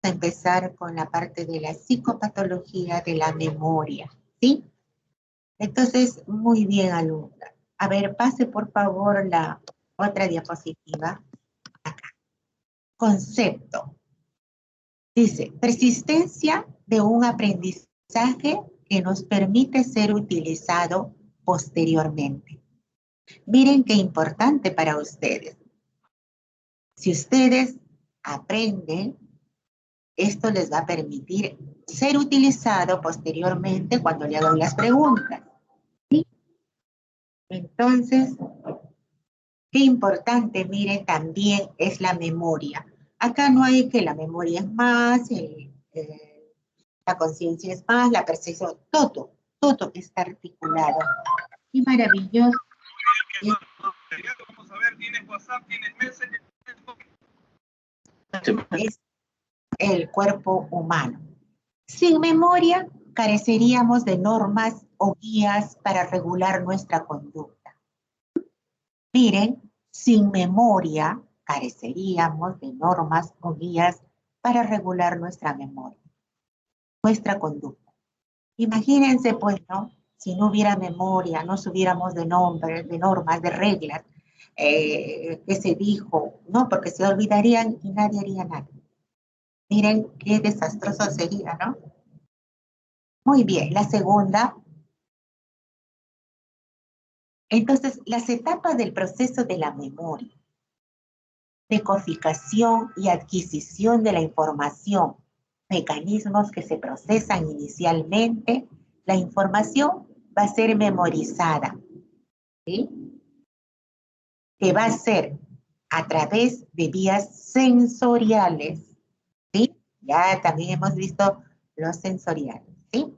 a empezar con la parte de la psicopatología de la memoria, ¿sí? Entonces, muy bien, alumna. A ver, pase por favor la otra diapositiva. Acá. Concepto. Dice, persistencia de un aprendizaje que nos permite ser utilizado posteriormente. Miren qué importante para ustedes. Si ustedes aprenden, esto les va a permitir ser utilizado posteriormente cuando le hagan las preguntas. ¿Sí? Entonces, qué importante, miren, también es la memoria. Acá no hay que la memoria es más, la conciencia es más, la percepción, todo está articulado. Y maravilloso. Vamos a ver, ¿tienes WhatsApp? ¿Tienes Messenger? Es el cuerpo humano. Sin memoria, careceríamos de normas o guías para regular nuestra conducta. Miren, sin memoria, careceríamos de normas o guías para regular nuestra memoria, nuestra conducta. Imagínense, pues, ¿no? Si no hubiera memoria, no supiéramos de nombres, de normas, de reglas, que se dijo, ¿no? Porque se olvidarían y nadie haría nada. Miren qué desastroso sería, ¿no? Muy bien, la segunda. Entonces, las etapas del proceso de la memoria, decodificación y adquisición de la información, mecanismos que se procesan inicialmente, la información va a ser memorizada, ¿sí? Que va a ser a través de vías sensoriales, ¿sí? Ya también hemos visto los sensoriales, ¿sí?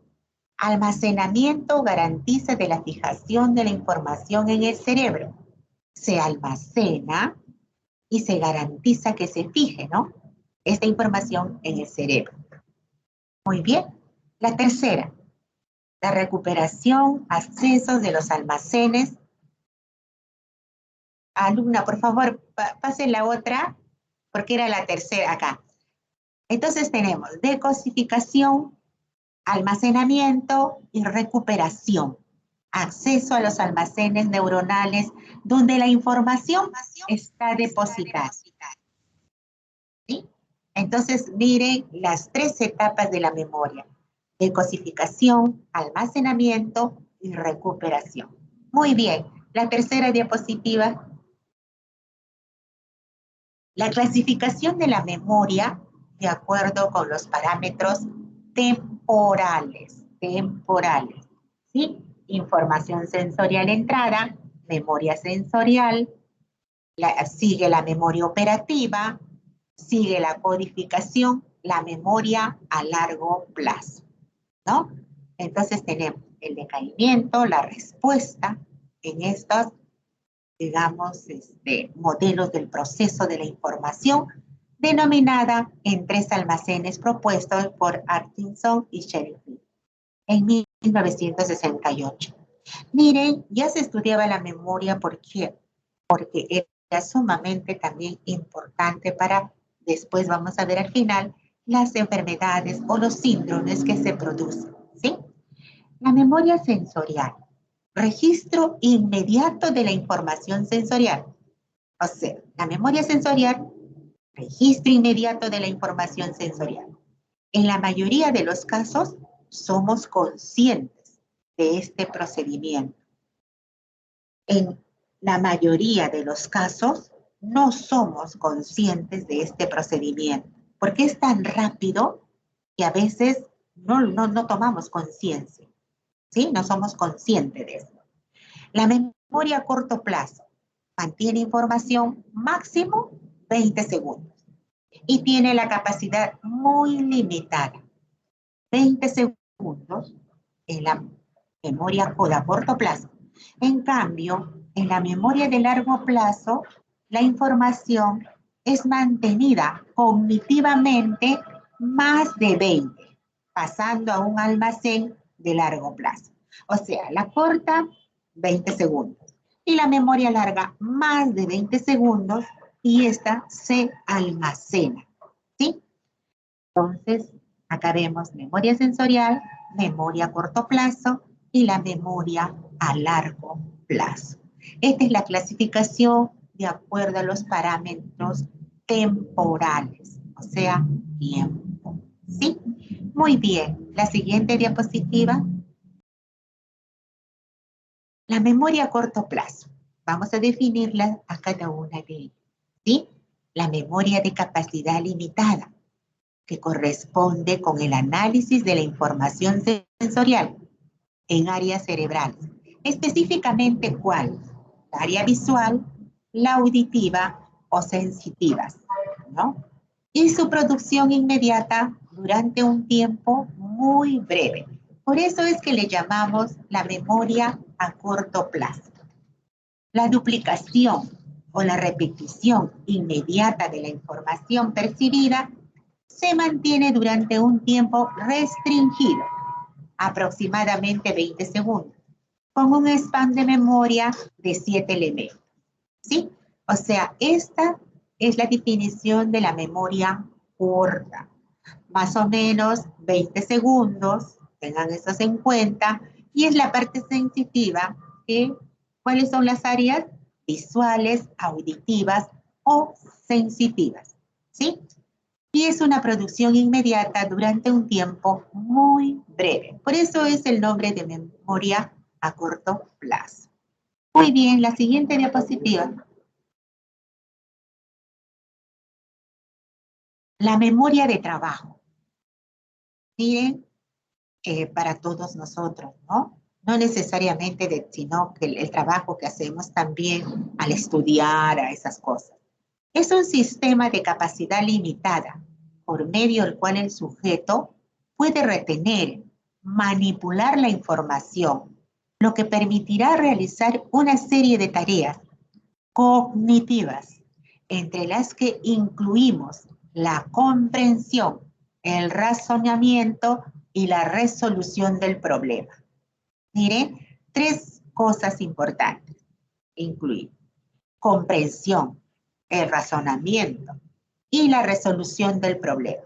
Almacenamiento garantiza de la fijación de la información en el cerebro. Se almacena y se garantiza que se fije, ¿no? Esta información en el cerebro. Muy bien. La tercera, la recuperación, accesos de los almacenes. Alumna, por favor, pase la otra, porque era la tercera acá. Entonces tenemos decodificación, almacenamiento y recuperación. Acceso a los almacenes neuronales donde la información está depositada. ¿Sí? Entonces, miren las tres etapas de la memoria: decodificación, almacenamiento y recuperación. Muy bien, la tercera diapositiva. La clasificación de la memoria de acuerdo con los parámetros temporales, ¿sí? Información sensorial entrada, memoria sensorial, sigue la memoria operativa, sigue la codificación, la memoria a largo plazo, ¿no? Entonces tenemos el decaimiento, la respuesta en estos, digamos, modelos del proceso de la información, denominada en tres almacenes propuestos por Atkinson y Sheridan en 1968. Miren, ya se estudiaba la memoria, ¿por qué? Porque era sumamente también importante para, después vamos a ver al final, las enfermedades o los síndromes que se producen, ¿sí? La memoria sensorial, registro inmediato de la información sensorial. O sea, la memoria sensorial, registro inmediato de la información sensorial. En la mayoría de los casos, somos conscientes de este procedimiento. En la mayoría de los casos, no somos conscientes de este procedimiento, porque es tan rápido que a veces no tomamos conciencia, ¿sí? No somos conscientes de eso. La memoria a corto plazo mantiene información máximo 20 segundos y tiene la capacidad muy limitada. 20 segundos en la memoria a corto plazo. En cambio, en la memoria de largo plazo, la información es mantenida cognitivamente más de 20, pasando a un almacén de largo plazo. O sea, la corta, 20 segundos. Y la memoria larga, más de 20 segundos, y esta se almacena, ¿sí? Entonces, acá vemos memoria sensorial, memoria a corto plazo y la memoria a largo plazo. Esta es la clasificación de acuerdo a los parámetros temporales, o sea, tiempo. ¿Sí? Muy bien. La siguiente diapositiva. La memoria a corto plazo. Vamos a definirla a cada una de ellas. ¿Sí? La memoria de capacidad limitada, que corresponde con el análisis de la información sensorial en áreas cerebrales. Específicamente, ¿cuál? La área visual, la auditiva o sensitivas, ¿no? Y su producción inmediata durante un tiempo muy breve. Por eso es que le llamamos la memoria a corto plazo. La duplicación o la repetición inmediata de la información percibida se mantiene durante un tiempo restringido, aproximadamente 20 segundos, con un span de memoria de 7 elementos. ¿Sí? O sea, esta es la definición de la memoria corta. Más o menos 20 segundos, tengan eso en cuenta, y es la parte sensitiva, que, ¿cuáles son las áreas? Visuales, auditivas o sensitivas, ¿sí? Y es una producción inmediata durante un tiempo muy breve. Por eso es el nombre de memoria a corto plazo. Muy bien, la siguiente diapositiva. La memoria de trabajo. Miren, para todos nosotros, ¿no? No necesariamente, sino que el trabajo que hacemos también al estudiar, a esas cosas. Es un sistema de capacidad limitada, por medio del cual el sujeto puede retener, manipular la información, lo que permitirá realizar una serie de tareas cognitivas, entre las que incluimos la comprensión, el razonamiento y la resolución del problema. Miren, 3 cosas importantes incluir: comprensión, el razonamiento y la resolución del problema.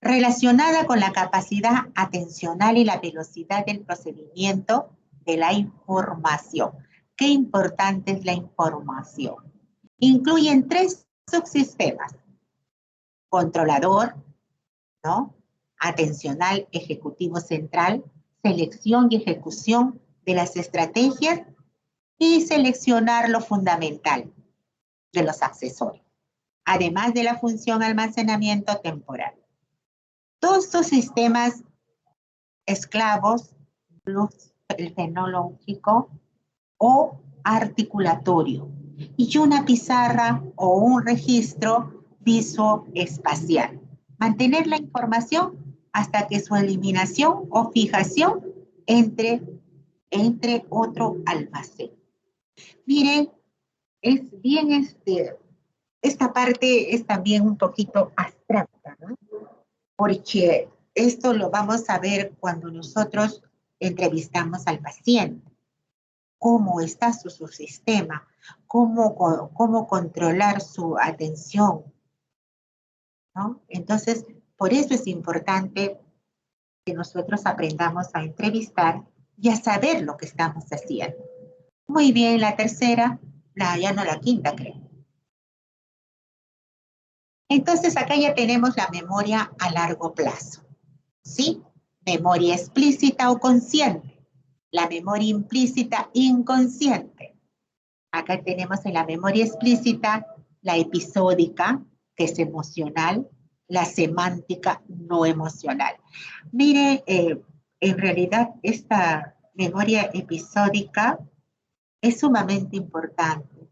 Relacionada con la capacidad atencional y la velocidad del procedimiento de la información. Qué importante es la información. Incluyen 3 subsistemas: controlador, ¿no? Atencional, ejecutivo central, selección y ejecución de las estrategias y seleccionar lo fundamental de los accesorios, además de la función almacenamiento temporal. Todos estos sistemas esclavos, el fenológico o articulatorio, y una pizarra o un registro visoespacial. Mantener la información hasta que su eliminación o fijación entre otro almacén. Miren, es bien esta parte es también un poquito abstracta, ¿no? Porque esto lo vamos a ver cuando nosotros entrevistamos al paciente. Cómo está su sistema, cómo controlar su atención, ¿no? Entonces, por eso es importante que nosotros aprendamos a entrevistar y a saber lo que estamos haciendo. Muy bien, la tercera, ya no, la quinta, creo. Entonces, acá ya tenemos la memoria a largo plazo, ¿sí? Memoria explícita o consciente. La memoria implícita inconsciente. Acá tenemos en la memoria explícita la episódica, que es emocional, la semántica no emocional. Mire, en realidad esta memoria episódica es sumamente importante,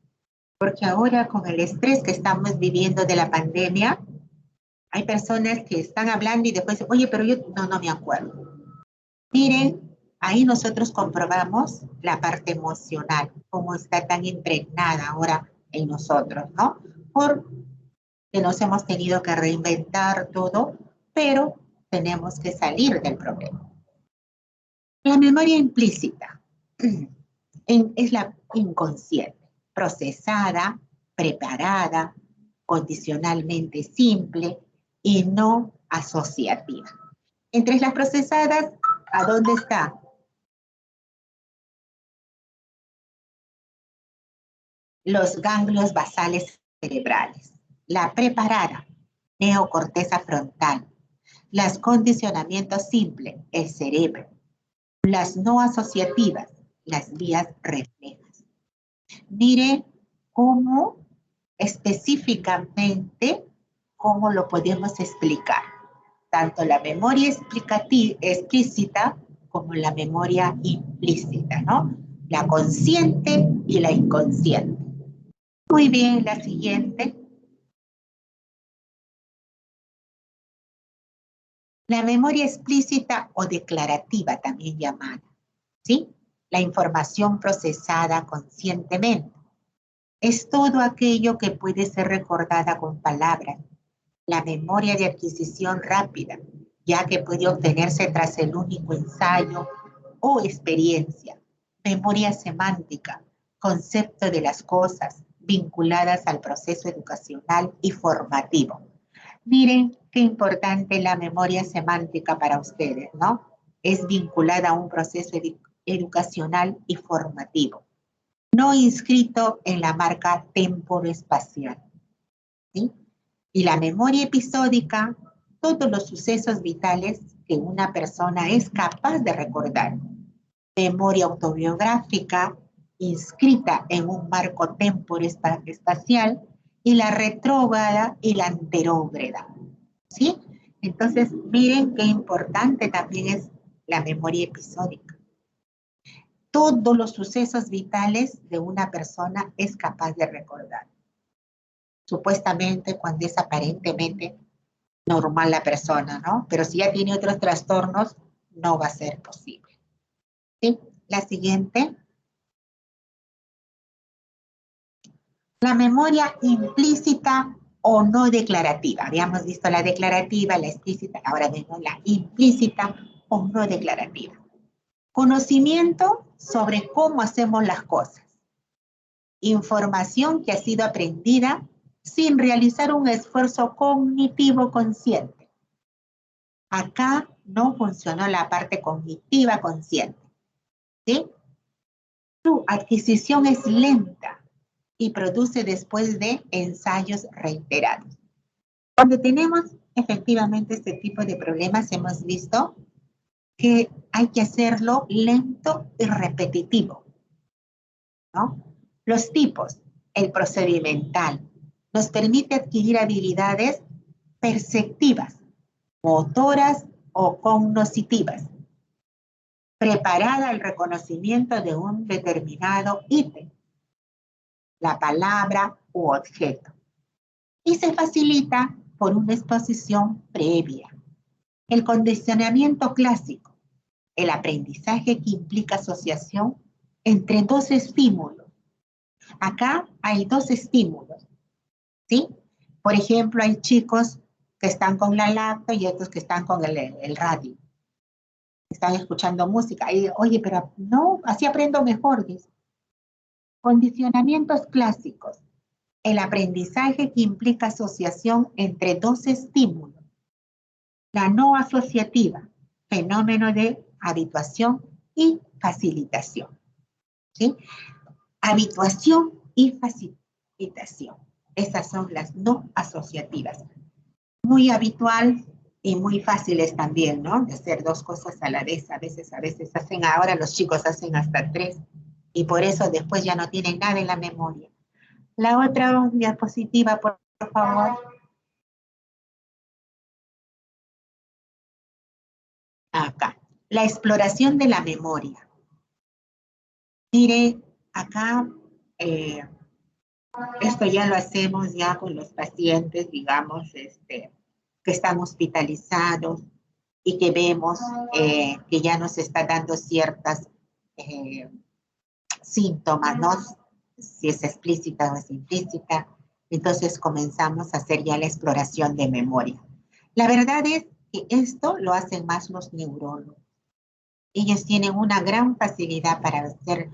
porque ahora con el estrés que estamos viviendo de la pandemia, hay personas que están hablando y después, oye, pero yo no me acuerdo. Miren, ahí nosotros comprobamos la parte emocional, cómo está tan impregnada ahora en nosotros, ¿no? Porque nos hemos tenido que reinventar todo, pero tenemos que salir del problema. La memoria implícita es la inconsciente, procesada, preparada, condicionalmente simple, y no asociativa. Entre las procesadas, ¿a dónde está? Los ganglios basales cerebrales. La preparada, neocorteza frontal. Las condicionamientos simples, el cerebro. Las no asociativas, las vías reflejas. Mire cómo específicamente, cómo lo podemos explicar. Tanto la memoria explícita como la memoria implícita, ¿no? La consciente y la inconsciente. Muy bien, la siguiente. La memoria explícita o declarativa, también llamada, ¿sí? La información procesada conscientemente. Es todo aquello que puede ser recordada con palabras. La memoria de adquisición rápida, ya que puede obtenerse tras el único ensayo o experiencia. Memoria semántica, concepto de las cosas vinculadas al proceso educacional y formativo. Miren qué importante la memoria semántica para ustedes, ¿no? Es vinculada a un proceso educacional y formativo, no inscrito en la marca temporoespacial, ¿sí? Y la memoria episódica, todos los sucesos vitales que una persona es capaz de recordar. Memoria autobiográfica, inscrita en un marco temporoespacial, y la retrógrada y la anterógrada, ¿sí? Entonces, miren qué importante también es la memoria episódica. Todos los sucesos vitales de una persona es capaz de recordar. Supuestamente cuando es aparentemente normal la persona, ¿no? Pero si ya tiene otros trastornos, no va a ser posible. ¿Sí? La siguiente. La memoria implícita o no declarativa. Habíamos visto la declarativa, la explícita, ahora vemos la implícita o no declarativa. Conocimiento sobre cómo hacemos las cosas. Información que ha sido aprendida sin realizar un esfuerzo cognitivo consciente. Acá no funcionó la parte cognitiva consciente, ¿sí? Su adquisición es lenta y produce después de ensayos reiterados. Cuando tenemos efectivamente este tipo de problemas, hemos visto que hay que hacerlo lento y repetitivo, ¿no? Los tipos, el procedimental, nos permite adquirir habilidades perceptivas, motoras o cognoscitivas, preparada al reconocimiento de un determinado ítem, la palabra u objeto, y se facilita por una exposición previa. El condicionamiento clásico, el aprendizaje que implica asociación entre dos estímulos. Acá hay dos estímulos, ¿sí? Por ejemplo, hay chicos que están con la laptop y otros que están con el radio. Están escuchando música. Y, oye, pero no, así aprendo mejor, dice. Condicionamientos clásicos. El aprendizaje que implica asociación entre dos estímulos. La no asociativa, fenómeno de habituación y facilitación, ¿sí? Habituación y facilitación. Esas son las no asociativas. Muy habitual y muy fáciles también, ¿no? De hacer dos cosas a la vez. A veces hacen, ahora los chicos hacen hasta 3 y por eso después ya no tienen nada en la memoria. La otra diapositiva, por favor. Acá. La exploración de la memoria. Mire, acá, esto ya lo hacemos ya con los pacientes, digamos, que están hospitalizados y que vemos que ya nos está dando ciertas síntomas, ¿no? Si es explícita o es implícita. Entonces comenzamos a hacer ya la exploración de memoria. La verdad es que esto lo hacen más los neurólogos. Ellos tienen una gran facilidad para hacer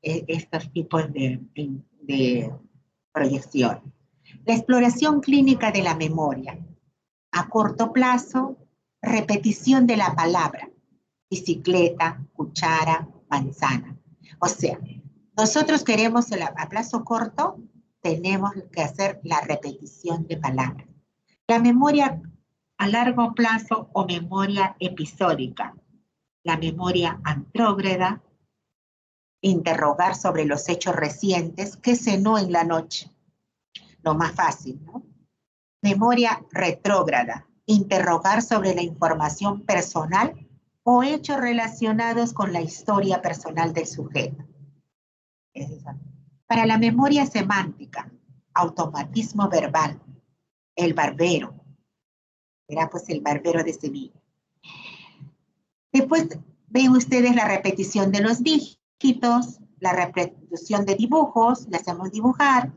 estos tipos de proyección. La exploración clínica de la memoria. A corto plazo, repetición de la palabra. Bicicleta, cuchara, manzana. O sea, nosotros queremos a plazo corto, tenemos que hacer la repetición de palabras. La memoria a largo plazo o memoria episódica. La memoria antrógrada, interrogar sobre los hechos recientes que cenó en la noche. Lo más fácil, ¿no? Memoria retrógrada, interrogar sobre la información personal o hechos relacionados con la historia personal del sujeto. Para la memoria semántica, automatismo verbal, el barbero. Era pues el barbero de Sevilla. Después ven ustedes la repetición de los dígitos, la repetición de dibujos, le hacemos dibujar,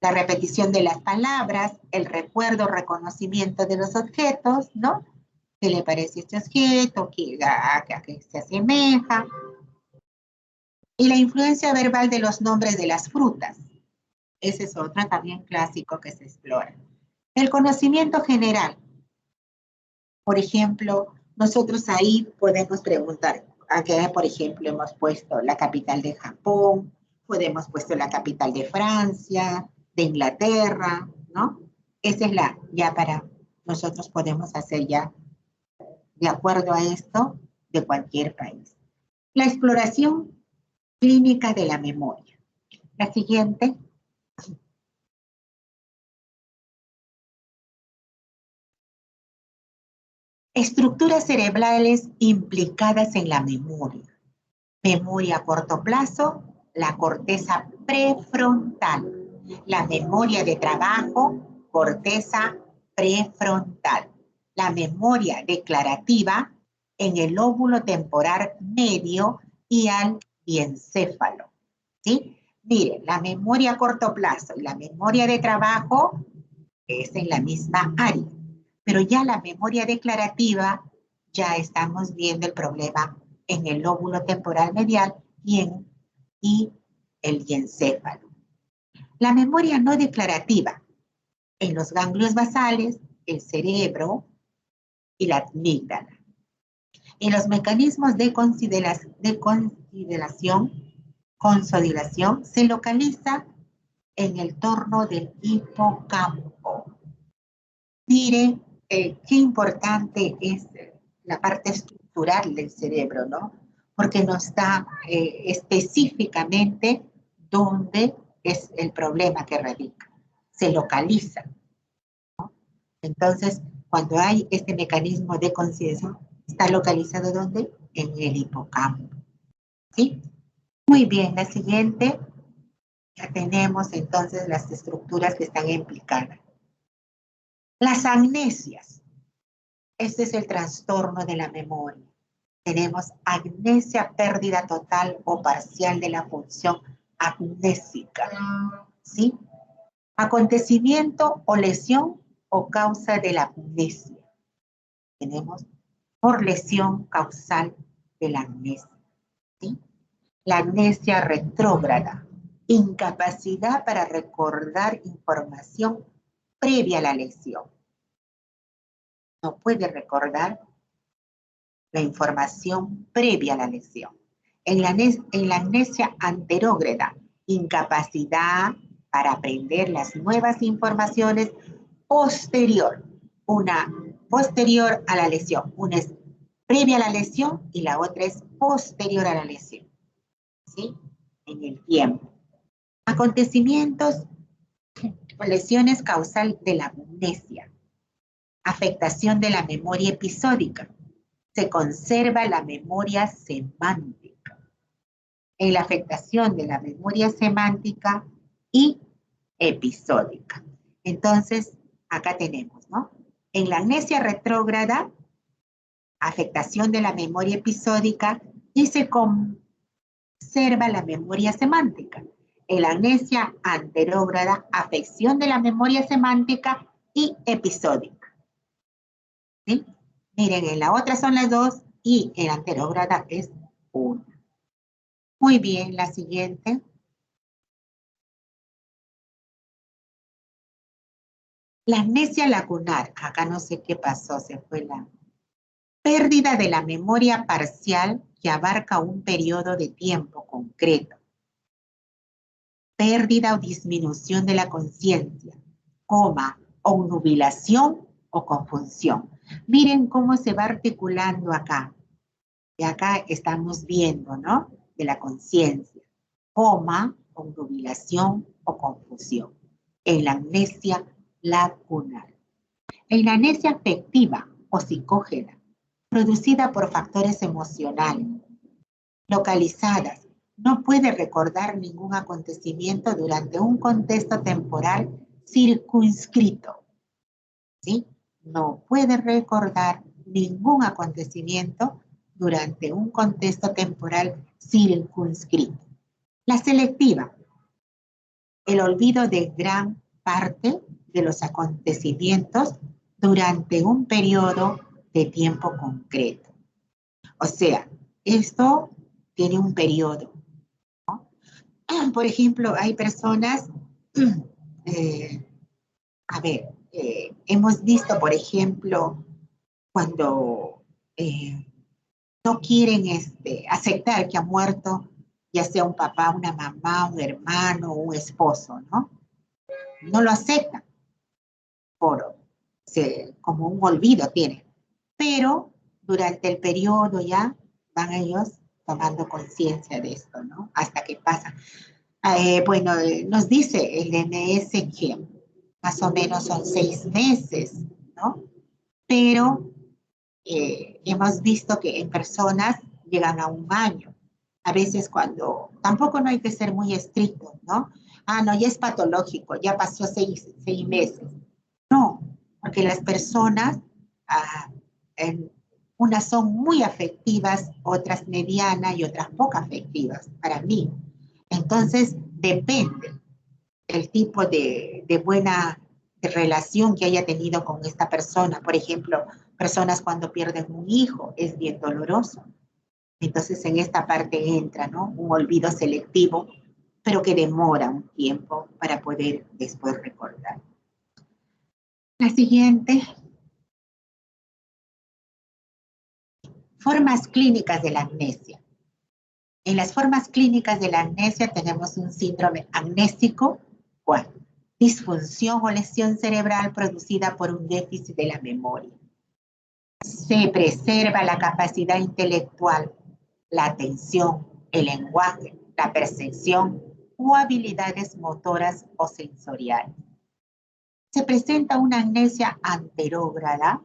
la repetición de las palabras, el recuerdo, reconocimiento de los objetos, ¿no? ¿Qué le parece este objeto? ¿A qué se asemeja? Y la influencia verbal de los nombres de las frutas. Ese es otro también clásico que se explora. El conocimiento general. Por ejemplo, nosotros ahí podemos preguntar, aquí por ejemplo hemos puesto la capital de Japón, podemos puesto la capital de Francia, de Inglaterra, ¿no? Esa es ya para nosotros podemos hacer ya, de acuerdo a esto, de cualquier país. La exploración clínica de la memoria. La siguiente. Estructuras cerebrales implicadas en la memoria. Memoria a corto plazo, la corteza prefrontal. La memoria de trabajo, corteza prefrontal. La memoria declarativa en el lóbulo temporal medio y al diencéfalo. ¿Sí? Miren, la memoria a corto plazo y la memoria de trabajo es en la misma área. Pero ya la memoria declarativa, ya estamos viendo el problema en el lóbulo temporal medial y el diencéfalo. La memoria no declarativa, en los ganglios basales, el cerebro y la amígdala. En los mecanismos de consolidación se localiza en el torno del hipocampo. Mire, qué importante es la parte estructural del cerebro, ¿no? Porque nos da específicamente dónde es el problema que radica. Se localiza, ¿no? Entonces, cuando hay este mecanismo de conciencia, ¿está localizado dónde? En el hipocampo, ¿sí? Muy bien, la siguiente. Ya tenemos entonces las estructuras que están implicadas. Las amnesias. Este es el trastorno de la memoria. Tenemos amnesia, pérdida total o parcial de la función amnésica. ¿Sí? Acontecimiento o lesión o causa de la amnesia. Tenemos por lesión causal de la amnesia. ¿Sí? La amnesia retrógrada. Incapacidad para recordar información previa a la lesión. No puede recordar la información previa a la lesión. En la amnesia anterógrada, incapacidad para aprender las nuevas informaciones posterior. Una posterior a la lesión. Una es previa a la lesión y la otra es posterior a la lesión. ¿Sí? En el tiempo. Acontecimientos o lesiones causal de la amnesia. Afectación de la memoria episódica. Se conserva la memoria semántica. En la afectación de la memoria semántica y episódica. Entonces, acá tenemos, ¿no? En la amnesia retrógrada, afectación de la memoria episódica y se conserva la memoria semántica. En la amnesia anterógrada, afección de la memoria semántica y episódica. ¿Sí? Miren, en la otra son las dos y en la anterógrada es una. Muy bien, la siguiente. La amnesia lacunar, acá no sé qué pasó, se fue la pérdida de la memoria parcial que abarca un periodo de tiempo concreto. Pérdida o disminución de la conciencia, coma, obnubilación o confusión. Miren cómo se va articulando acá. Y acá estamos viendo, ¿no? De la conciencia, coma, obnubilación o confusión. En la amnesia lacunar. En la amnesia afectiva o psicógena, producida por factores emocionales, localizadas, no puede recordar ningún acontecimiento durante un contexto temporal circunscrito. ¿Sí? No puede recordar ningún acontecimiento durante un contexto temporal circunscrito. La selectiva, el olvido de gran parte de los acontecimientos durante un periodo de tiempo concreto. O sea, esto tiene un periodo. Por ejemplo, hay personas, hemos visto, por ejemplo, cuando no quieren aceptar que ha muerto, ya sea un papá, una mamá, un hermano, un esposo, ¿no? No lo aceptan como un olvido tiene. Pero durante el periodo ya van ellos tomando conciencia de esto, ¿no? Hasta que pasa. Nos dice el DNS que más o menos son 6 meses, ¿no? Pero hemos visto que en personas llegan a 1 año. A veces tampoco no hay que ser muy estrictos, ¿no? No, ya es patológico, ya pasó 6 meses. No, porque las personas, unas son muy afectivas, otras medianas y otras poco afectivas, para mí. Entonces, depende el tipo de buena relación que haya tenido con esta persona. Por ejemplo, personas cuando pierden un hijo, es bien doloroso. Entonces, en esta parte entra, ¿no? Un olvido selectivo, pero que demora un tiempo para poder después recordar. La siguiente. Formas clínicas de la amnesia. En las formas clínicas de la amnesia tenemos un síndrome amnésico, ¿cuál? Disfunción o lesión cerebral producida por un déficit de la memoria. Se preserva la capacidad intelectual, la atención, el lenguaje, la percepción o habilidades motoras o sensoriales. Se presenta una amnesia anterógrada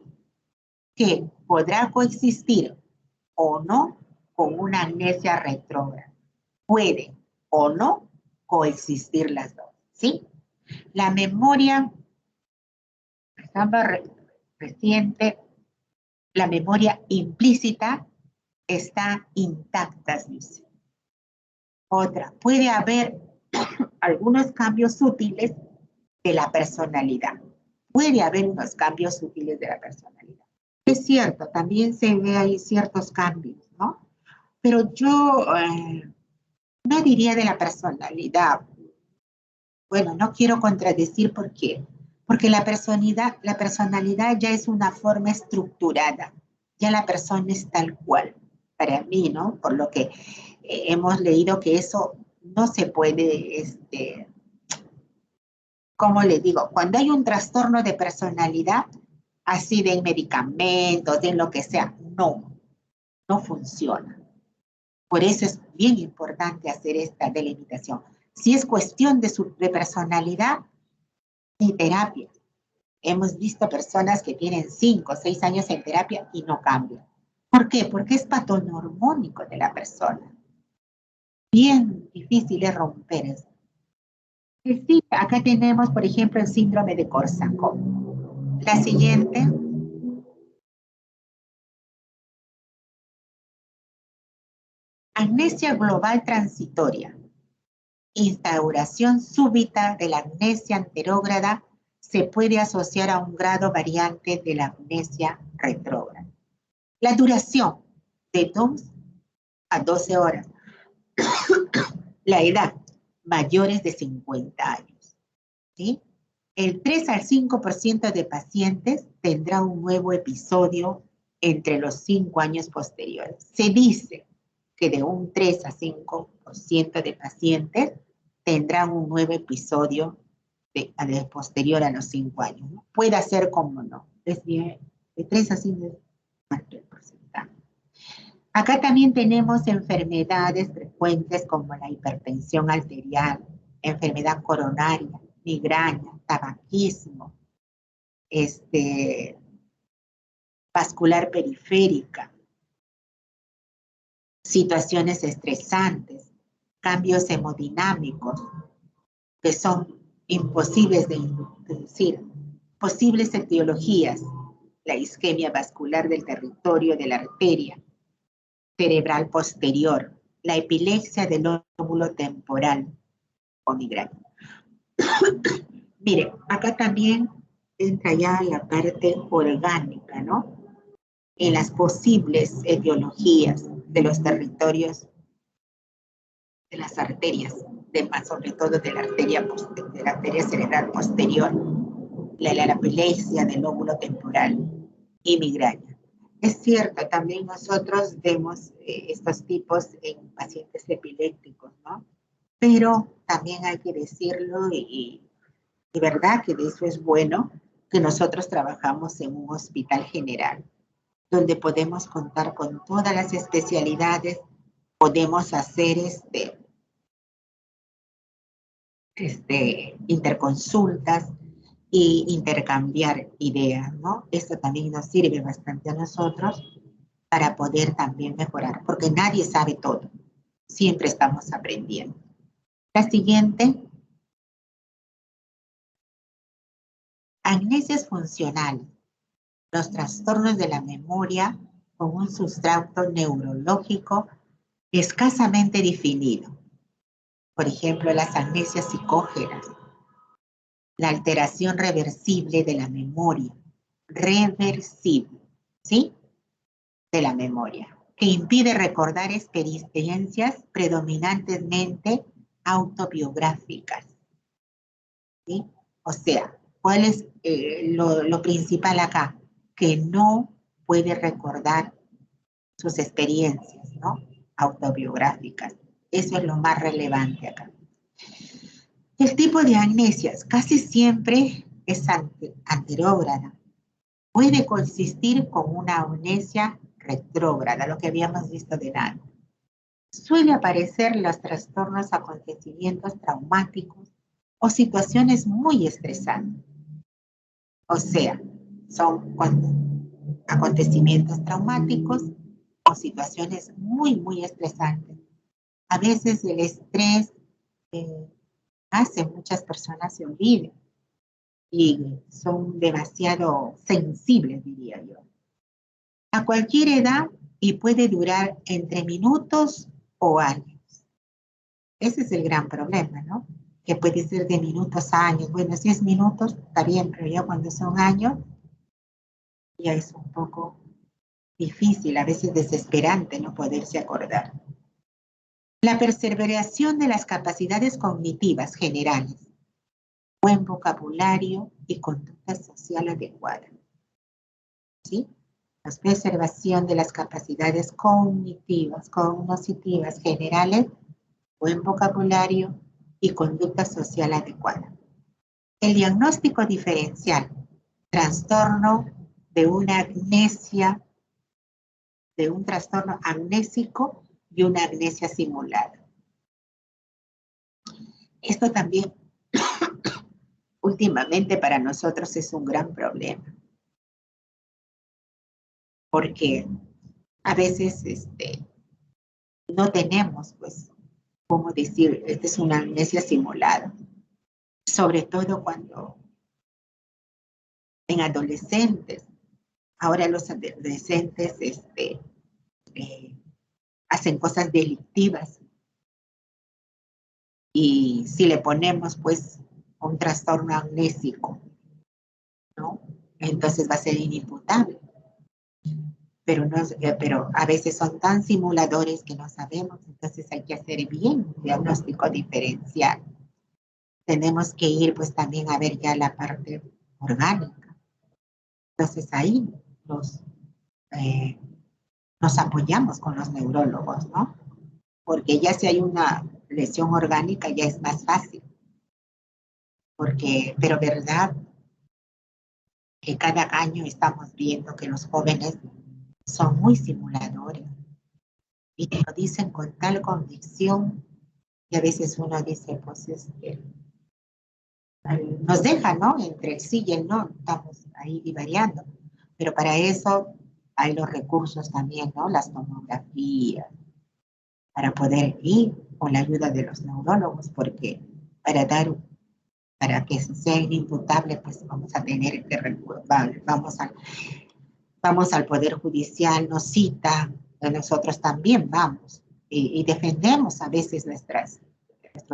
que podrá coexistir o no con una amnesia retrógrada. Puede o no coexistir las dos, ¿sí? La memoria reciente, la memoria implícita está intacta, dice. Otra, puede haber algunos cambios sutiles de la personalidad. Puede haber unos cambios sutiles de la personalidad. Es cierto, también se ve ahí ciertos cambios, ¿no? Pero yo no diría de la personalidad. Bueno, no quiero contradecir por qué. Porque la personalidad ya es una forma estructurada. Ya la persona es tal cual. Para mí, ¿no? Por lo que hemos leído que eso no se puede, ¿cómo le digo? Cuando hay un trastorno de personalidad, así de medicamentos, de lo que sea, no funciona. Por eso es bien importante hacer esta delimitación. Si es cuestión de personalidad, ni terapia. Hemos visto personas que tienen 5 o 6 años en terapia y no cambian. ¿Por qué? Porque es patonormónico de la persona. Bien difícil es romper eso. Sí, acá tenemos, por ejemplo, el síndrome de Korsakoff. La siguiente. Amnesia global transitoria. Instauración súbita de la amnesia anterógrada se puede asociar a un grado variante de la amnesia retrógrada. La duración de 2 a 12 horas. La edad, mayores de 50 años. ¿Sí? El 3 al 5% de pacientes tendrá un nuevo episodio entre los 5 años posteriores. Se dice que de un 3 a 5% de pacientes tendrán un nuevo episodio de posterior a los 5 años, ¿no? Puede ser como no. Es bien, de 3 a 5 es más que el porcentaje. Acá también tenemos enfermedades frecuentes como la hipertensión arterial, enfermedad coronaria, migraña, tabaquismo, vascular periférica, situaciones estresantes, cambios hemodinámicos que son imposibles de inducir, posibles etiologías, la isquemia vascular del territorio de la arteria cerebral posterior, la epilepsia del lóbulo temporal o migraña. Mire, acá también entra ya la parte orgánica, ¿no? En las posibles etiologías de los territorios de las arterias, sobre todo de la arteria cerebral posterior, la epilepsia del lóbulo temporal y migraña. Es cierto, también nosotros vemos estos tipos en pacientes epilépticos, ¿no? Pero también hay que decirlo y verdad que de eso es bueno que nosotros trabajamos en un hospital general, donde podemos contar con todas las especialidades, podemos hacer interconsultas e intercambiar ideas, ¿no? Esto también nos sirve bastante a nosotros para poder también mejorar, porque nadie sabe todo, siempre estamos aprendiendo. La siguiente. Amnesias funcionales, los trastornos de la memoria con un sustrato neurológico escasamente definido. Por ejemplo, las amnesias psicógenas, la alteración reversible de la memoria, reversible, ¿sí? De la memoria, que impide recordar experiencias predominantemente autobiográficas, ¿sí? O sea, ¿cuál es lo principal acá? Que no puede recordar sus experiencias, ¿no? Autobiográficas. Eso es lo más relevante acá. El tipo de amnesias casi siempre es anterógrada. Puede consistir con una amnesia retrógrada, lo que habíamos visto delante. Suele aparecer los trastornos, acontecimientos traumáticos o situaciones muy estresantes. O sea, son acontecimientos traumáticos o situaciones muy, muy estresantes. A veces el estrés hace muchas personas se olviden y son demasiado sensibles, diría yo. A cualquier edad y puede durar entre minutos o años. Ese es el gran problema, ¿no? Que puede ser de minutos a años. Bueno, si es minutos, está bien, pero ya cuando son años, ya es un poco difícil, a veces desesperante no poderse acordar. La perseveración de las capacidades cognitivas generales, buen vocabulario y conducta social adecuada. ¿Sí? La preservación de las capacidades cognitivas generales, buen vocabulario y conducta social adecuada. El diagnóstico diferencial, trastorno de una amnesia, de un trastorno amnésico y una amnesia simulada. Esto también últimamente para nosotros es un gran problema, porque a veces no tenemos, pues, cómo decir, esta es una amnesia simulada, sobre todo cuando en adolescentes, ahora los adolescentes hacen cosas delictivas y si le ponemos, pues, un trastorno amnésico, ¿no? Entonces va a ser inimputable. Pero a veces son tan simuladores que no sabemos, entonces hay que hacer bien un diagnóstico diferencial. tenemos que ir pues también a ver ya la parte orgánica. Entonces ahí nos apoyamos con los neurólogos, ¿no? Porque ya si hay una lesión orgánica ya es más fácil. Pero verdad que cada año estamos viendo que los jóvenes son muy simuladores y te lo dicen con tal convicción y a veces uno dice, pues nos deja, ¿no? Entre el sí y el no, estamos ahí divariando. Pero para eso hay los recursos también, ¿no? Las tomografías, para poder ir con la ayuda de los neurólogos, porque para que sea inimputable, pues vamos a tener que vamos al Poder Judicial, nos cita, nosotros también vamos y defendemos a veces nuestros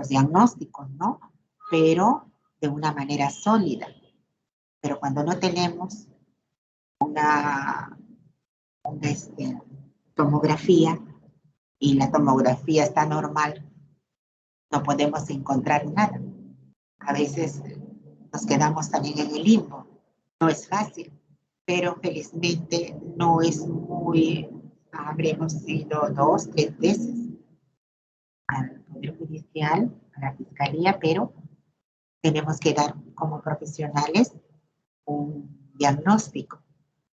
diagnósticos, ¿no? Pero de una manera sólida. Pero cuando no tenemos una tomografía y la tomografía está normal, no podemos encontrar nada. A veces nos quedamos también en el limbo. No es fácil, pero felizmente no es muy... Habremos ido 2, 3 veces al Poder Judicial, a la Fiscalía, pero tenemos que dar como profesionales un diagnóstico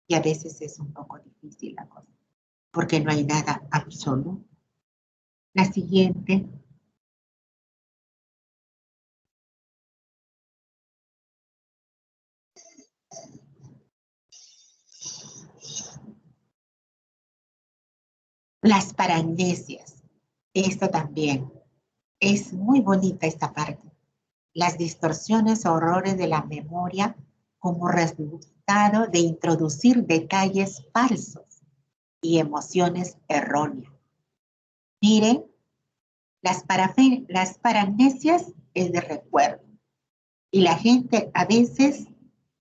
y a veces es un poco difícil la cosa, porque no hay nada absoluto. La siguiente. Las paramnesias. Esto también. Es muy bonita esta parte. Las distorsiones o errores de la memoria como resultado de introducir detalles falsos y emociones erróneas. Miren, las paramnesias es de recuerdo. Y la gente a veces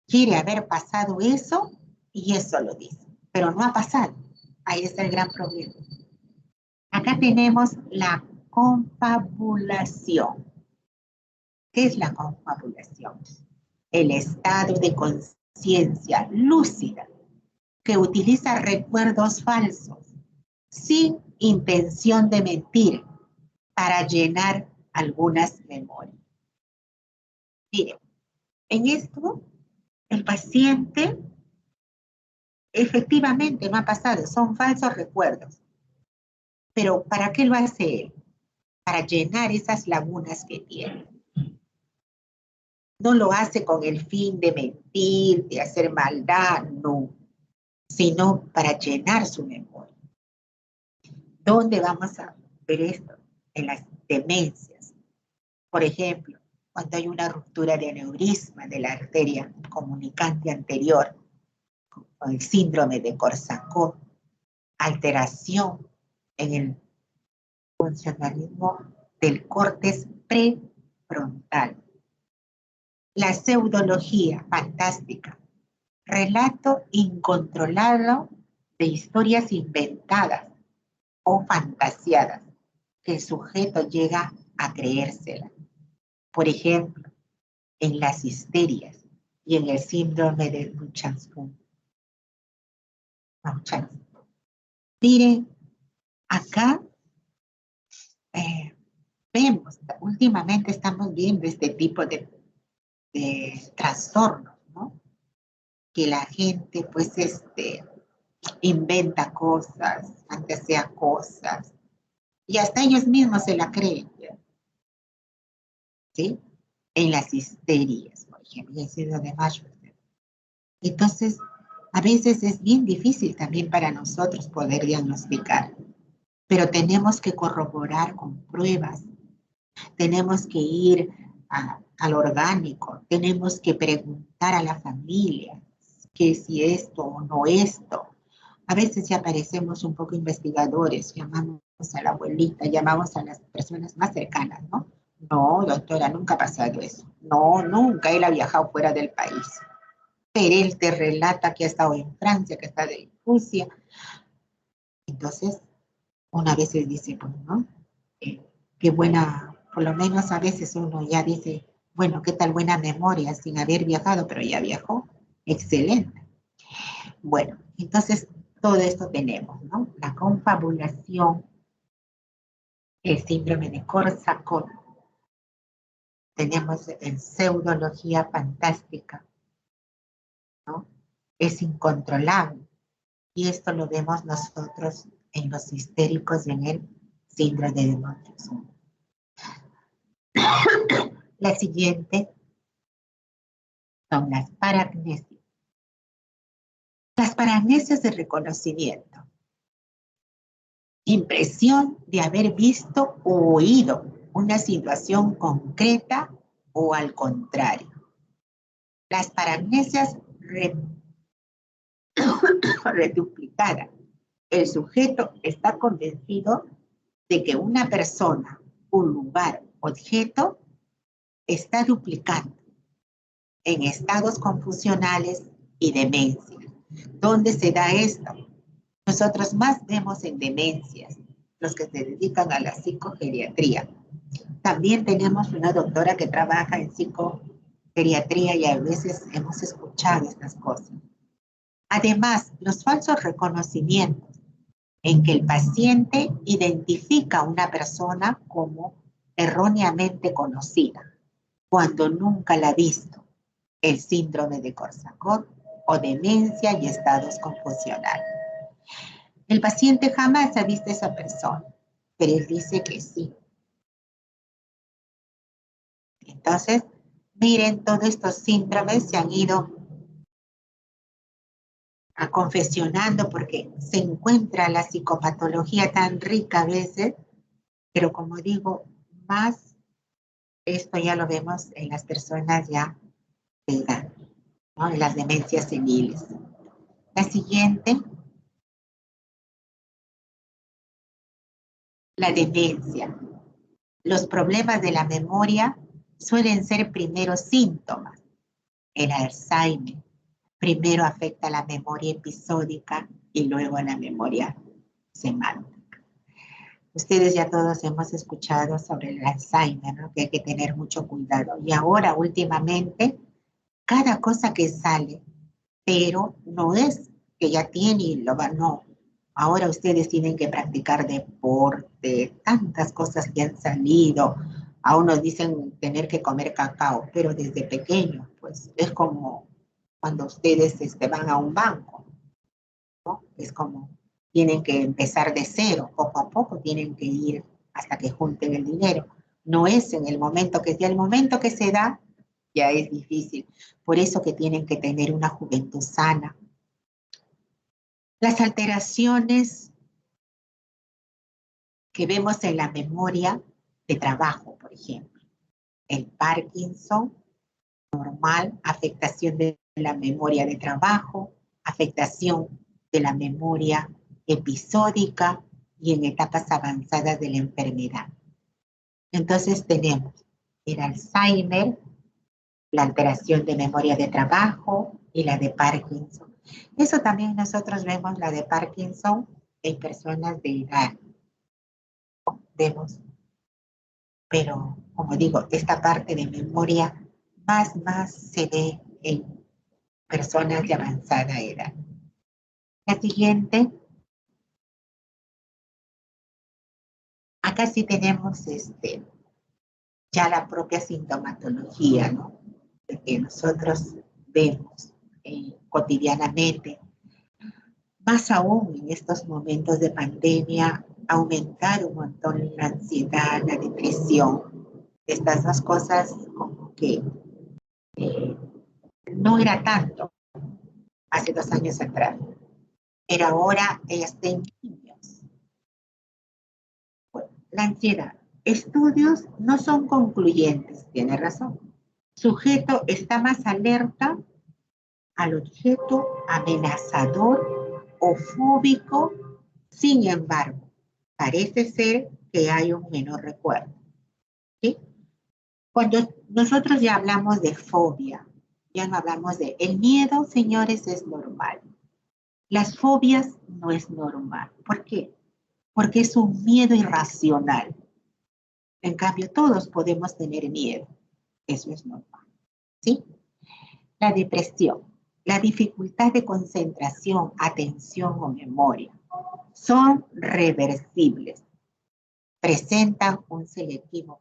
quiere haber pasado eso y eso lo dice, pero no ha pasado. Ahí está el gran problema. Acá tenemos la confabulación. ¿Qué es la confabulación? El estado de conciencia lúcida que utiliza recuerdos falsos sin intención de mentir para llenar algunas memorias. Miren, en esto el paciente efectivamente no ha pasado, son falsos recuerdos. Pero ¿para qué lo hace él? Para llenar esas lagunas que tiene. No lo hace con el fin de mentir, de hacer maldad, no, sino para llenar su memoria. ¿Dónde vamos a ver esto? En las demencias. Por ejemplo, cuando hay una ruptura de aneurisma de la arteria comunicante anterior, con el síndrome de Korsakoff, alteración en el funcionalismo del córtex prefrontal. La pseudología fantástica, relato incontrolado de historias inventadas o fantasiadas que el sujeto llega a creérsela. Por ejemplo, en las histerias y en el síndrome de Munchausen. Miren, acá vemos, últimamente estamos viendo este tipo de trastornos, ¿no? Que la gente pues inventa cosas, fantasea cosas, y hasta ellos mismos se la creen, ¿sí? En las histerias, por ejemplo, y sido de Manchester. Entonces, a veces es bien difícil también para nosotros poder diagnosticar, pero tenemos que corroborar con pruebas, tenemos que ir al orgánico, tenemos que preguntar a la familia que si esto o no esto. A veces ya parecemos un poco investigadores, llamamos a la abuelita, llamamos a las personas más cercanas, ¿no? No, doctora, nunca ha pasado eso. No, nunca, él ha viajado fuera del país. Pero él te relata que ha estado en Francia, que ha estado en Rusia. Entonces, una vez dice, pues, ¿no? Qué buena, por lo menos a veces uno ya dice, Bueno, ¿qué tal buena memoria sin haber viajado? Pero ya viajó. Excelente. Bueno, entonces todo esto tenemos, ¿no? La confabulación, el síndrome de Korsakoff. Tenemos en pseudología fantástica, ¿no? Es incontrolable. Y esto lo vemos nosotros en los histéricos y en el síndrome de Munchausen. La siguiente son las paramnesias. Las paramnesias de reconocimiento. Impresión de haber visto o oído una situación concreta o al contrario. Las paramnesias reduplicadas. El sujeto está convencido de que una persona, un lugar, objeto, está duplicando en estados confusionales y demencia. ¿Dónde se da esto? Nosotros más vemos en demencias, los que se dedican a la psicogeriatría. También tenemos una doctora que trabaja en psicogeriatría y a veces hemos escuchado estas cosas. Además, los falsos reconocimientos en que el paciente identifica a una persona como erróneamente conocida, cuando nunca la ha visto, el síndrome de Korsakoff o demencia y estados confusionales. El paciente jamás ha visto a esa persona, pero él dice que sí. Entonces, miren, todos estos síndromes se han ido confesionando porque se encuentra la psicopatología tan rica a veces, pero como digo, más esto ya lo vemos en las personas ya de edad, ¿no? En las demencias seniles. La siguiente, la demencia. Los problemas de la memoria suelen ser primeros síntomas. El Alzheimer primero afecta a la memoria episódica y luego a la memoria semántica. Ustedes ya todos hemos escuchado sobre el Alzheimer, ¿no? Que hay que tener mucho cuidado. Y ahora, últimamente, cada cosa que sale, pero no es que ya tiene y lo va, no. Ahora ustedes tienen que practicar deporte, tantas cosas que han salido. A unos dicen tener que comer cacao, pero desde pequeños, pues es como cuando ustedes van a un banco, ¿no? Es como tienen que empezar de cero, poco a poco tienen que ir hasta que junten el dinero. No es en el momento que sea, el momento que se da, ya es difícil. Por eso que tienen que tener una juventud sana. Las alteraciones que vemos en la memoria de trabajo, por ejemplo. El Parkinson, normal, afectación de la memoria de trabajo, afectación de la memoria episódica y en etapas avanzadas de la enfermedad. Entonces tenemos el Alzheimer, la alteración de memoria de trabajo y la de Parkinson. Eso también nosotros vemos la de Parkinson en personas de edad. Vemos, pero como digo, esta parte de memoria más se ve en personas de avanzada edad. La siguiente. Acá sí tenemos ya la propia sintomatología, ¿no? De que nosotros vemos cotidianamente. Más aún en estos momentos de pandemia, aumentar un montón la ansiedad, la depresión. Estas dos cosas como que no era tanto hace 2 años atrás, pero ahora ellas están niños. Bueno, la ansiedad. Estudios no son concluyentes, tiene razón. Sujeto está más alerta al objeto amenazador o fóbico, sin embargo, parece ser que hay un menor recuerdo. ¿Sí? Cuando nosotros ya hablamos de fobia, ya no hablamos de... El miedo, señores, es normal. Las fobias no es normal. ¿Por qué? Porque es un miedo irracional. En cambio, todos podemos tener miedo. Eso es normal, ¿sí? La depresión, la dificultad de concentración, atención o memoria son reversibles. Presentan un selectivo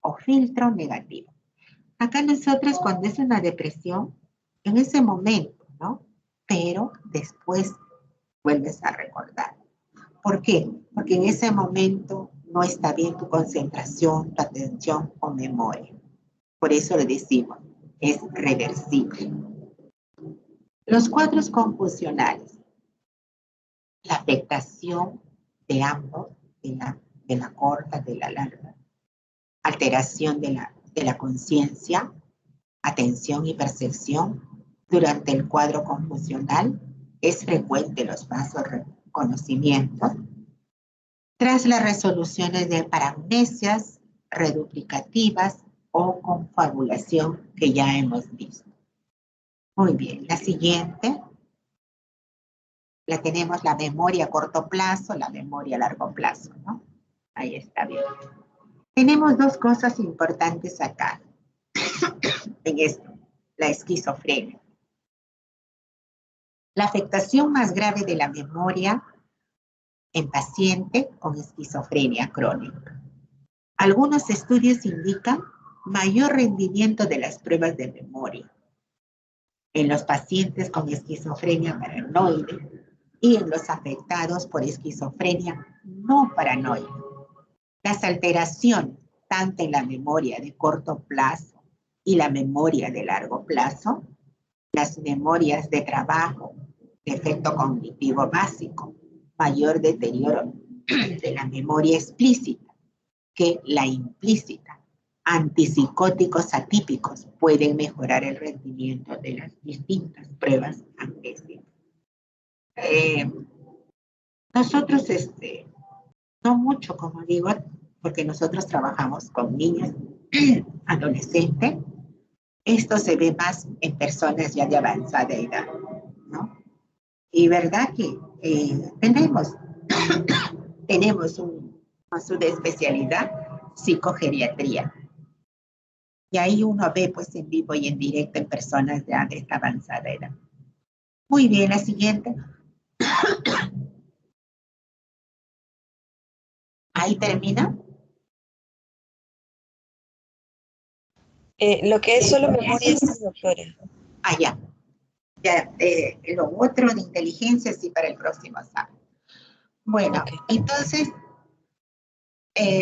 o filtro negativo. Acá nosotros cuando es una depresión, en ese momento, ¿no? Pero después vuelves a recordar. ¿Por qué? Porque en ese momento no está bien tu concentración, tu atención o memoria. Por eso le decimos, es reversible. Los cuadros confusionales, la afectación de ambos, de la corta, de la larga, alteración de la conciencia, atención y percepción durante el cuadro confusional, es frecuente los falsos reconocimientos. Tras las resoluciones de paramnesias reduplicativas o confabulación que ya hemos visto. Muy bien, la siguiente. La tenemos la memoria a corto plazo, la memoria a largo plazo, ¿no? Ahí está bien. Tenemos dos cosas importantes acá en esto, la esquizofrenia. La afectación más grave de la memoria en paciente con esquizofrenia crónica. Algunos estudios indican mayor rendimiento de las pruebas de memoria en los pacientes con esquizofrenia paranoide y en los afectados por esquizofrenia no paranoide. Las alteraciones, tanto en la memoria de corto plazo y la memoria de largo plazo, las memorias de trabajo, de efecto cognitivo básico, mayor deterioro de la memoria explícita que la implícita. Antipsicóticos atípicos pueden mejorar el rendimiento de las distintas pruebas amnésicas. Nosotros, no mucho, como digo, porque nosotros trabajamos con niños, adolescentes. Esto se ve más en personas ya de avanzada edad, ¿no? Y verdad que tenemos su especialidad, psicogeriatría. Y ahí uno ve pues en vivo y en directo en personas ya de esta avanzada edad. Muy bien, la siguiente. Ahí termina. Lo que es solo memoria, sí, doctora. Ah, ya. Lo otro de inteligencia sí para el próximo sábado. Bueno, okay. Entonces,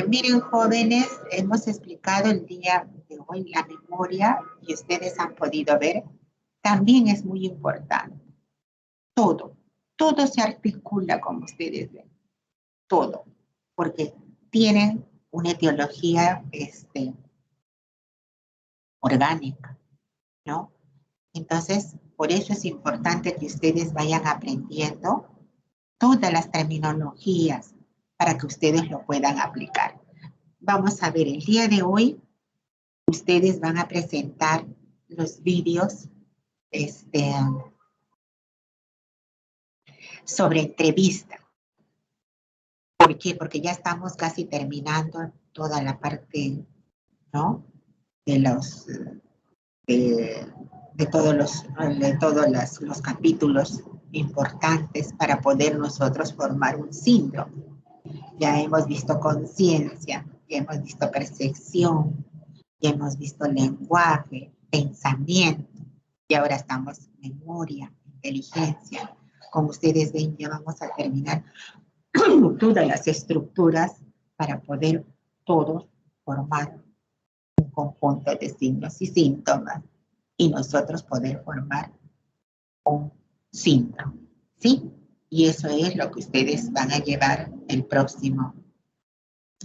miren, jóvenes, hemos explicado el día de hoy la memoria y ustedes han podido ver, también es muy importante. Todo se articula como ustedes ven, todo, porque tienen una etiología orgánica, ¿no? Entonces, por eso es importante que ustedes vayan aprendiendo todas las terminologías para que ustedes lo puedan aplicar. Vamos a ver, el día de hoy, ustedes van a presentar los vídeos sobre entrevista. ¿Por qué? Porque ya estamos casi terminando toda la parte, ¿no? De todos los capítulos importantes para poder nosotros formar un síndrome. Ya hemos visto conciencia, ya hemos visto percepción, ya hemos visto lenguaje, pensamiento, y ahora estamos en memoria, inteligencia. Como ustedes ven, ya vamos a terminar todas las estructuras para poder todos formar un conjunto de signos y síntomas y nosotros poder formar un síndrome, ¿sí? Y eso es lo que ustedes van a llevar el próximo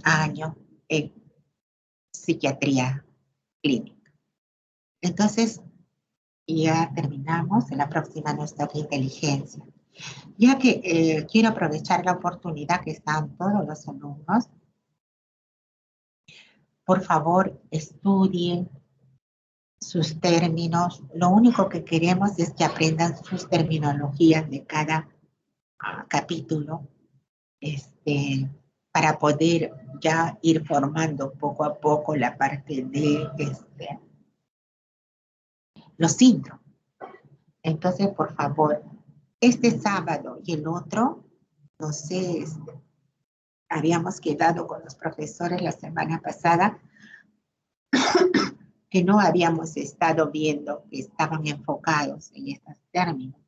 año en psiquiatría clínica. Entonces, ya terminamos. En la próxima nos toca inteligencia. Ya que quiero aprovechar la oportunidad que están todos los alumnos, por favor, estudien sus términos. Lo único que queremos es que aprendan sus terminologías de cada capítulo, para poder ya ir formando poco a poco la parte de los síndromes. Entonces, por favor, este sábado y el otro, no sé, habíamos quedado con los profesores la semana pasada que no habíamos estado viendo que estaban enfocados en estos términos.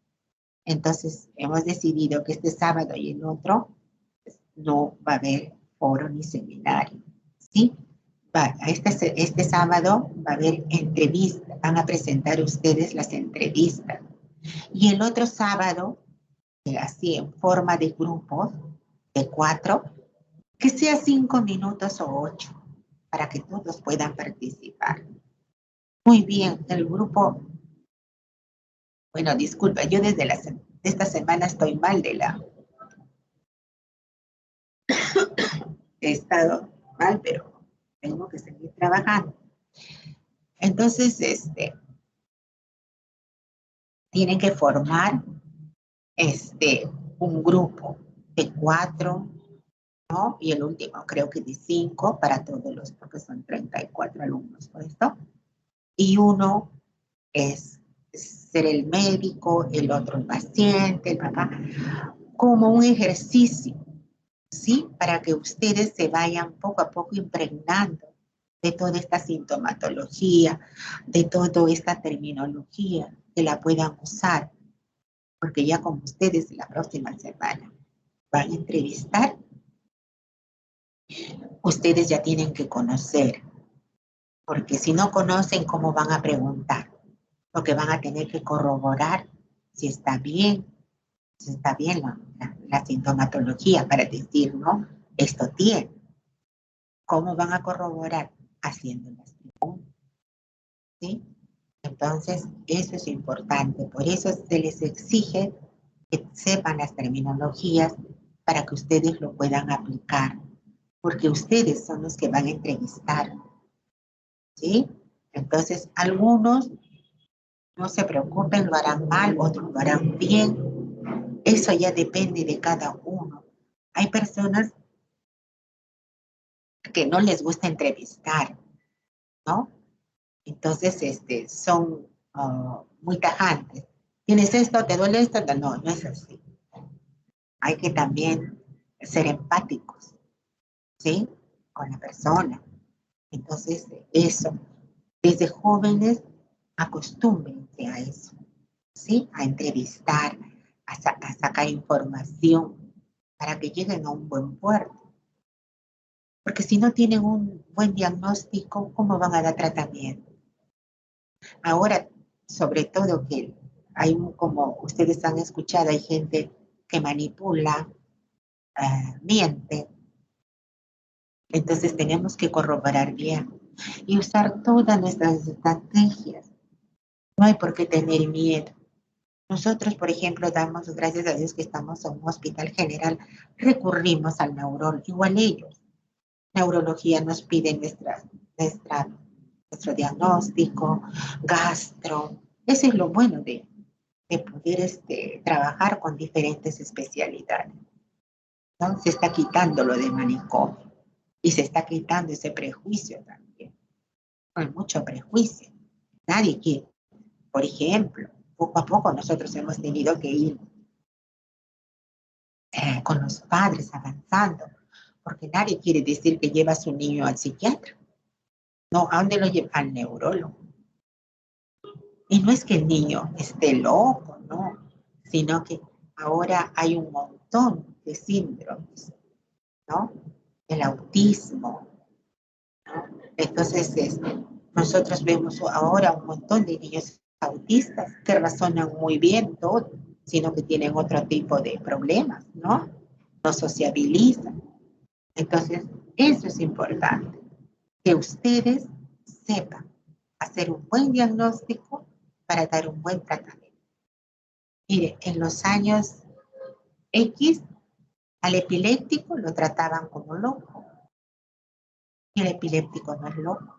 Entonces, hemos decidido que este sábado y el otro no va a haber foro ni seminario, ¿sí? Este sábado va a haber entrevistas, van a presentar ustedes las entrevistas. Y el otro sábado, así en forma de grupos de 4, que sea 5 minutos o 8, para que todos puedan participar. Muy bien, el grupo, bueno, disculpa, yo desde esta semana estoy mal he estado mal, pero tengo que seguir trabajando. Entonces, tienen que formar un grupo de 4, ¿no? Y el último creo que de 5 para todos los, porque son 34 alumnos por esto. Y uno es ser el médico, el otro el paciente, el papá, como un ejercicio, ¿sí? Para que ustedes se vayan poco a poco impregnando de toda esta sintomatología, de toda esta terminología, que la puedan usar, porque ya como ustedes la próxima semana van a entrevistar, ustedes ya tienen que conocer, porque si no conocen, ¿cómo van a preguntar? Porque van a tener que corroborar si está bien la sintomatología para decir, ¿no? Esto tiene. ¿Cómo van a corroborar? Haciendo las preguntas, ¿sí? Entonces, eso es importante. Por eso se les exige que sepan las terminologías para que ustedes lo puedan aplicar. Porque ustedes son los que van a entrevistar, ¿sí? Entonces, algunos, no se preocupen, lo harán mal, otros lo harán bien. Eso ya depende de cada uno. Hay personas que no les gusta entrevistar, ¿no? Entonces, son muy tajantes. ¿Tienes esto? ¿Te duele esto? No, no es así. Hay que también ser empáticos, ¿sí? Con la persona. Entonces, eso, desde jóvenes, acostúmbrense a eso, ¿sí? A entrevistar, a sacar información para que lleguen a un buen puerto. Porque si no tienen un buen diagnóstico, ¿cómo van a dar tratamiento? Ahora, sobre todo que hay, como ustedes han escuchado, hay gente que manipula, miente. Entonces tenemos que corroborar bien y usar todas nuestras estrategias. No hay por qué tener miedo. Nosotros, por ejemplo, damos gracias a Dios que estamos en un hospital general, recurrimos al neurólogo, igual ellos. Neurología nos pide nuestro diagnóstico, gastro. Eso es lo bueno de poder trabajar con diferentes especialidades, ¿no? Se está quitando lo de manicomio y se está quitando ese prejuicio también. Hay mucho prejuicio. Nadie quiere. Por ejemplo, poco a poco nosotros hemos tenido que ir con los padres avanzando, porque nadie quiere decir que lleva a su niño al psiquiatra. No, ¿a dónde lo lleva? Al neurólogo. Y no es que el niño esté loco, no, sino que ahora hay un montón de síndromes, ¿no? El autismo, ¿no? Entonces, nosotros vemos ahora un montón de niños autistas que razonan muy bien todo, sino que tienen otro tipo de problemas, ¿no? No sociabilizan. Entonces, eso es importante, que ustedes sepan hacer un buen diagnóstico para dar un buen tratamiento. Mire, en los años X, al epiléptico lo trataban como loco. Y el epiléptico no es loco,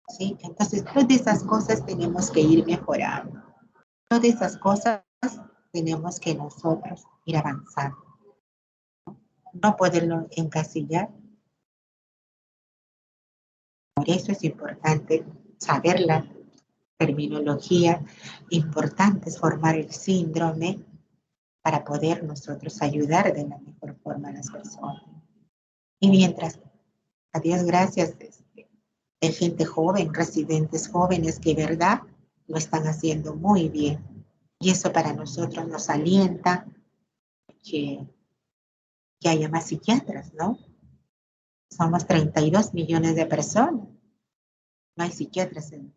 ¿sí? Entonces, todas esas cosas tenemos que ir mejorando. Todas esas cosas tenemos que nosotros ir avanzando. no poderlo encasillar. Por eso es importante saber la terminología, importante es formar el síndrome para poder nosotros ayudar de la mejor forma a las personas. Y mientras, a Dios gracias, hay gente joven, residentes jóvenes que, verdad, lo están haciendo muy bien. Y eso para nosotros nos alienta que haya más psiquiatras, ¿no? Somos 32 millones de personas. No hay psiquiatras en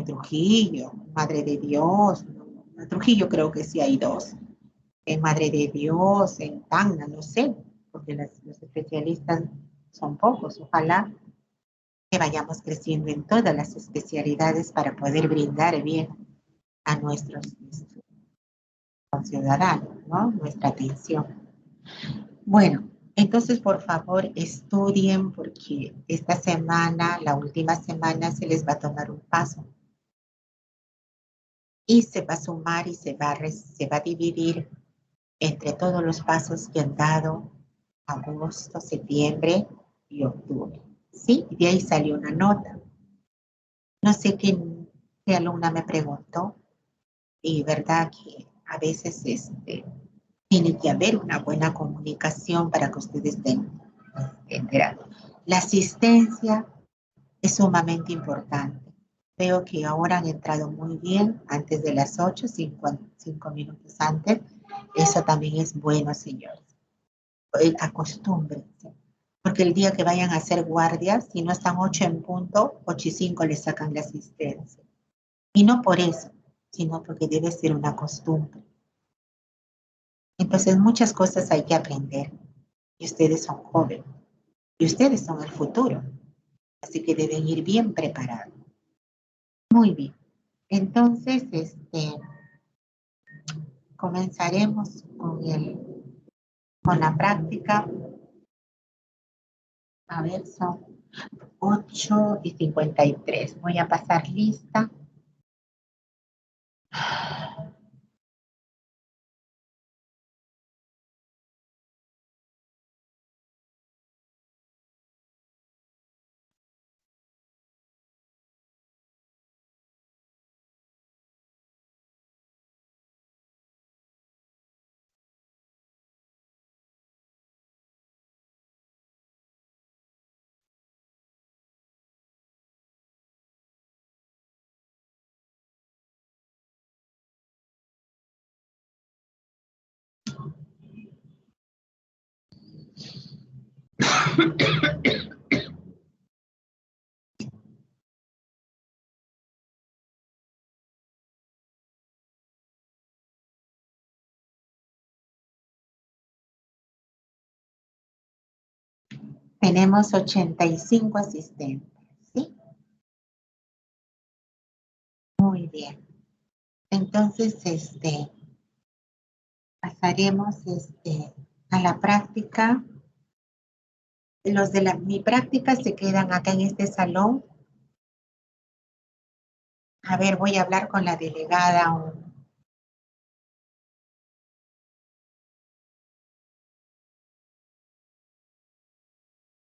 Trujillo, Madre de Dios. No, en Trujillo creo que sí hay 2. En Madre de Dios, en Tacna, no sé, porque los especialistas son pocos. Ojalá que vayamos creciendo en todas las especialidades para poder brindar bien a nuestros ciudadanos, ¿no? Nuestra atención. Bueno, entonces por favor estudien porque esta semana, la última semana, se les va a tomar un paso. Y se va a sumar y se va a dividir entre todos los pasos que han dado agosto, septiembre y octubre. ¿Sí? Y de ahí salió una nota. No sé qué alumna me preguntó, y verdad que a veces tiene que haber una buena comunicación para que ustedes estén enterados. La asistencia es sumamente importante. Veo que ahora han entrado muy bien, antes de las 8, 5 minutos antes. Eso también es bueno, señores. Acostúmbrense. Porque el día que vayan a hacer guardias, si no están 8 en punto, 8:05 les sacan la asistencia. Y no por eso, sino porque debe ser una costumbre. Entonces, muchas cosas hay que aprender. Y ustedes son jóvenes. Y ustedes son el futuro. Así que deben ir bien preparados. Muy bien. Entonces, comenzaremos con la práctica. A ver, son 8:53. Voy a pasar lista. Tenemos 85 asistentes, ¿sí? Muy bien. Entonces, pasaremos a la práctica. Los de mi práctica se quedan acá en este salón. A ver, voy a hablar con la delegada